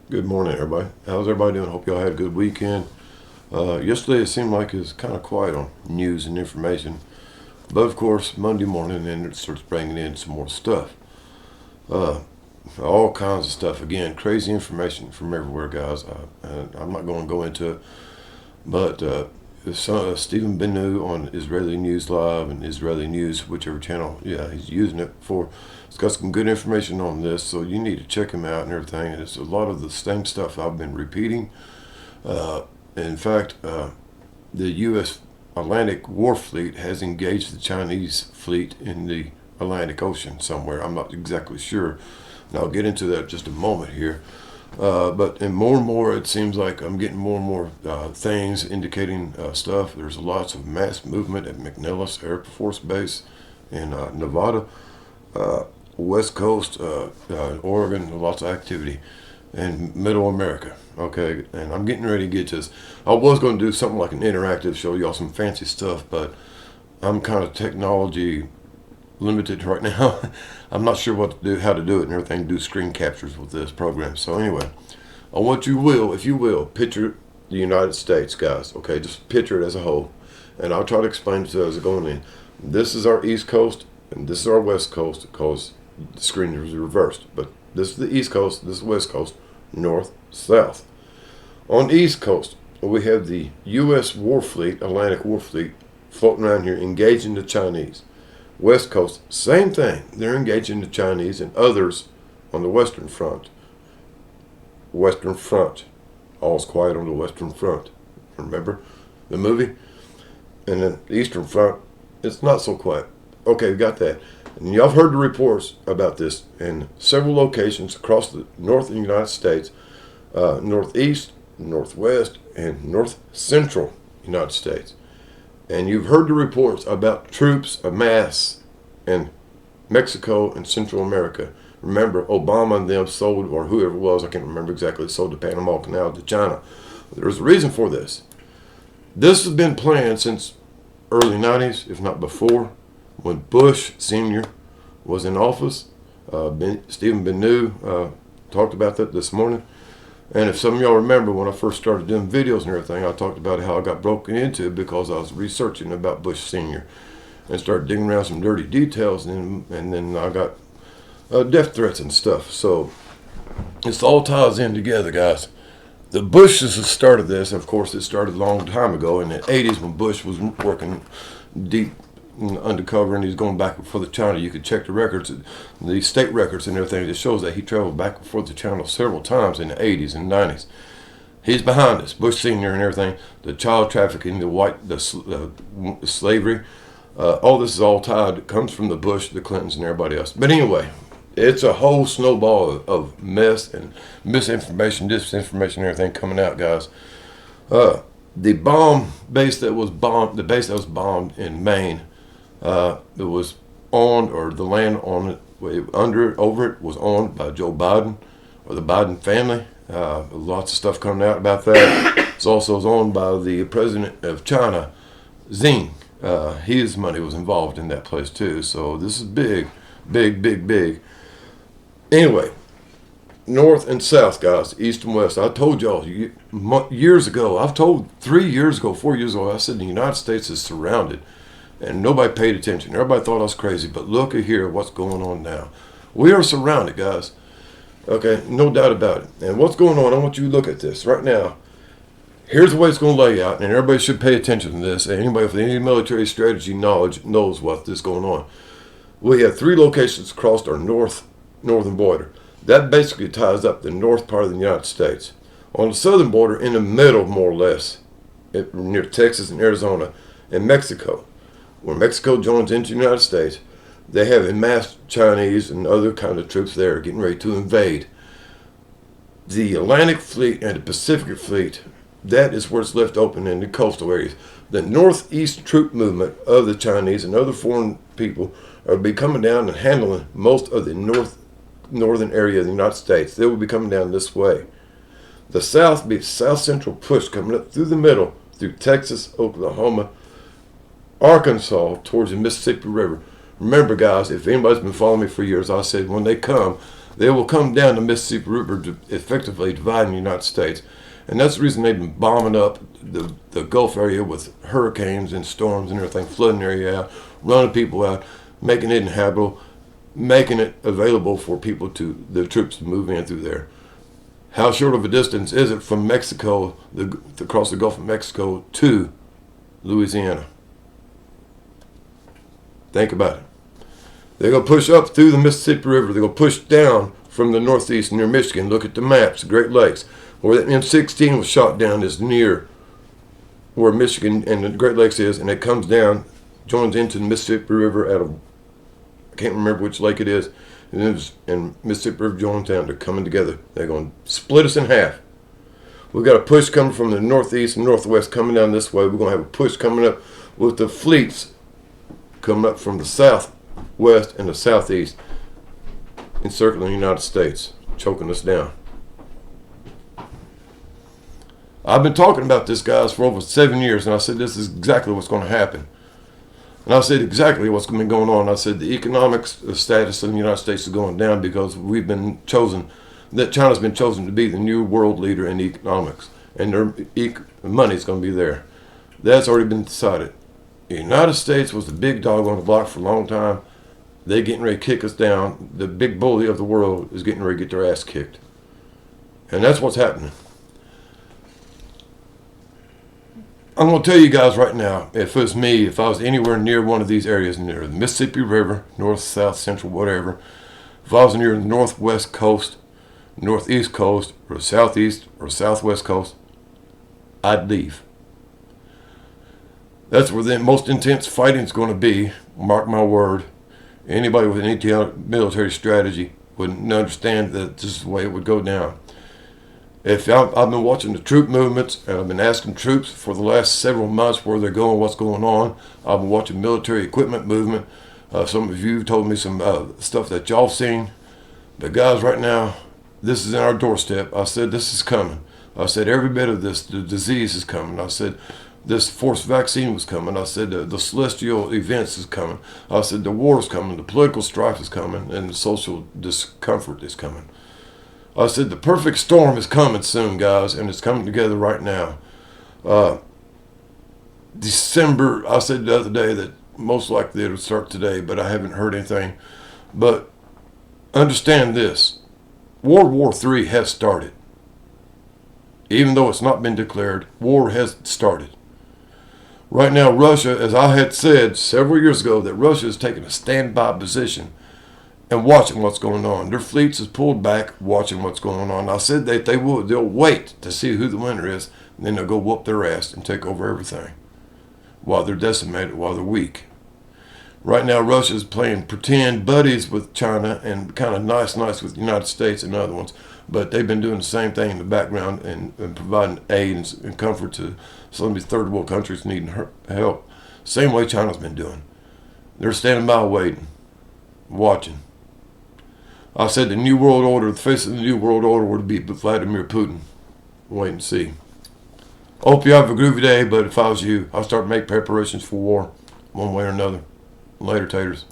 Good morning, everybody. How's everybody doing? Hope y'all had a good weekend. Yesterday it seemed like it was kind of quiet on news and information, but of course Monday morning then it starts bringing in some more stuff. Uh, all kinds of stuff. Again, crazy information from everywhere, guys. I'm not going to go into it, but Stephen Benu on Israeli News Live and Israeli News, whichever channel, yeah, he's using it for. It's got some good information on this, so you need to check him out and everything. And it's a lot of the same stuff I've been repeating. In fact, the U.S. Atlantic War Fleet has engaged the Chinese fleet in the Atlantic Ocean somewhere. I'm not exactly sure, and I'll get into that in just a moment here. But and more, it seems like I'm getting more and more things indicating stuff. There's lots of mass movement at McNellis Air Force Base in Nevada, West Coast, Oregon, lots of activity, and Middle America. Okay, and I'm getting ready to get to this. I was going to do something like an interactive, show y'all some fancy stuff, but I'm kind of technology limited right now. I'm not sure what to do, how to do it, and everything. Do screen captures with this program. So anyway, I want you will, if you will, picture the United States, guys. Okay, just picture it as a whole, and I'll try to explain it to you as it's going in. This is our East Coast, and this is our West Coast, because the screen is reversed. But this is the East Coast, this is West Coast, North, South. On the East Coast, we have the U.S. War Fleet, Atlantic War Fleet, floating around here, engaging the Chinese. West Coast, same thing. They're engaging the Chinese and others on the Western Front. Western Front. All's quiet on the Western Front. Remember the movie? And then the Eastern Front, it's not so quiet. Okay, we got that. And y'all have heard the reports about this in several locations across the north of the United States, northeast, northwest, and north central United States. And you've heard the reports about troops amass in Mexico and Central America. Remember, Obama and them sold, or whoever it was, I can't remember exactly, sold the Panama Canal to China. There's a reason for this. This has been planned since early 90s, if not before, when Bush Sr. was in office. Stephen Benu talked about that this morning. And if some of y'all remember, when I first started doing videos and everything, I talked about how I got broken into because I was researching about Bush Sr. and started digging around some dirty details, and then I got death threats and stuff. So this all ties in together, guys. The Bushes has started this, and of course it started a long time ago in the 80s when Bush was working deep undercover, and he's going back and forth to China. You could check the records, the state records and everything. It shows that he traveled back and forth to China several times in the 80s and 90s. He's behind us, Bush Sr. and everything. The child trafficking, the slavery, all this is all tied. It comes from the Bush, the Clintons, and everybody else. But anyway, it's a whole snowball of mess and misinformation, disinformation, and everything coming out, guys. The bomb base that was bombed, the base that was bombed in Maine, it was owned, or the land on it, over it, was owned by Joe Biden or the Biden family. Lots of stuff coming out about that. It's also owned by the president of China, Xi. His money was involved in that place too. So this is big, big, big, big. Anyway, north and south, guys, east and west. I told y'all years ago, I've told 3 years ago, 4 years ago, I said the United States is surrounded. And nobody paid attention. Everybody thought I was crazy. But look at here what's going on now. We are surrounded, guys. Okay, no doubt about it. And what's going on, I want you to look at this right now. Here's the way it's going to lay out. And everybody should pay attention to this. Anybody with any military strategy knowledge knows what is going on. We have 3 locations across our northern border. That basically ties up the north part of the United States. On the southern border, in the middle, more or less, near Texas and Arizona and Mexico, where Mexico joins into the United States, they have amassed Chinese and other kind of troops there getting ready to invade. The Atlantic Fleet and the Pacific Fleet, that is where it's left open in the coastal areas. The northeast troop movement of the Chinese and other foreign people are be coming down and handling most of the northern area of the United States. They will be coming down this way. The south be south central push coming up through the middle, through Texas, Oklahoma, Arkansas, towards the Mississippi River. Remember, guys, if anybody's been following me for years, I said when they come, They will come down the Mississippi River to effectively dividing the United States. And that's the reason they've been bombing up the Gulf area with hurricanes and storms and everything, flooding the area out, running people out, making it inhabitable, making it available for the troops to move in through there. How short of a distance is it from Mexico, across the Gulf of Mexico to Louisiana? Think about it. They're going to push up through the Mississippi River. They're going to push down from the northeast near Michigan. Look at the maps, the Great Lakes. Where that M16 was shot down is near where Michigan and the Great Lakes is, and it comes down, joins into the Mississippi River out of, I can't remember which lake it is, and Mississippi River joins down. They're coming together. They're going to split us in half. We've got a push coming from the northeast and northwest coming down this way. We're going to have a push coming up with the fleets coming up from the southwest and the southeast, encircling the United States, choking us down. I've been talking about this, guys, for over 7 years, and I said this is exactly what's going to happen. And I said exactly what's been going on. I said the economic status of the United States is going down because we've been chosen, that China's been chosen to be the new world leader in economics, and their money is going to be there. That's already been decided. The United States was the big dog on the block for a long time. They're getting ready to kick us down. The big bully of the world is getting ready to get their ass kicked. And that's what's happening. I'm going to tell you guys right now, if it was me, if I was anywhere near one of these areas, near the Mississippi River, north, south, central, whatever, if I was near the northwest coast, northeast coast, or southeast or southwest coast, I'd leave. That's where the most intense fighting is going to be, mark my word. Anybody with any military strategy would understand that this is the way it would go down. If I've been watching the troop movements, and I've been asking troops for the last several months where they're going, what's going on. I've been watching military equipment movement. Some of you told me some stuff that y'all seen. But guys, right now, this is in our doorstep. I said this is coming. I said every bit of this, the disease is coming. I said this forced vaccine was coming. I said the celestial events is coming. I said the war is coming, the political strife is coming, and the social discomfort is coming. I said the perfect storm is coming soon, guys, and it's coming together right now. December, I said the other day that most likely it'll start today, but I haven't heard anything. But understand this, World War III has started. Even though it's not been declared, war has started. Right now, Russia, as I had said several years ago, that Russia is taking a standby position and watching what's going on. Their fleets is pulled back, watching what's going on. I said that they'll wait to see who the winner is, and then they'll go whoop their ass and take over everything while they're decimated, while they're weak. Right now, Russia's playing pretend buddies with China and kind of nice with the United States and other ones, but they've been doing the same thing in the background and providing aid and comfort to some of these third world countries needing help. Same way China's been doing. They're standing by waiting, watching. I said the new world order, the face of the new world order would be Vladimir Putin. Wait and see. Hope you have a groovy day, but if I was you, I'd start to make preparations for war, one way or another. Later, taters.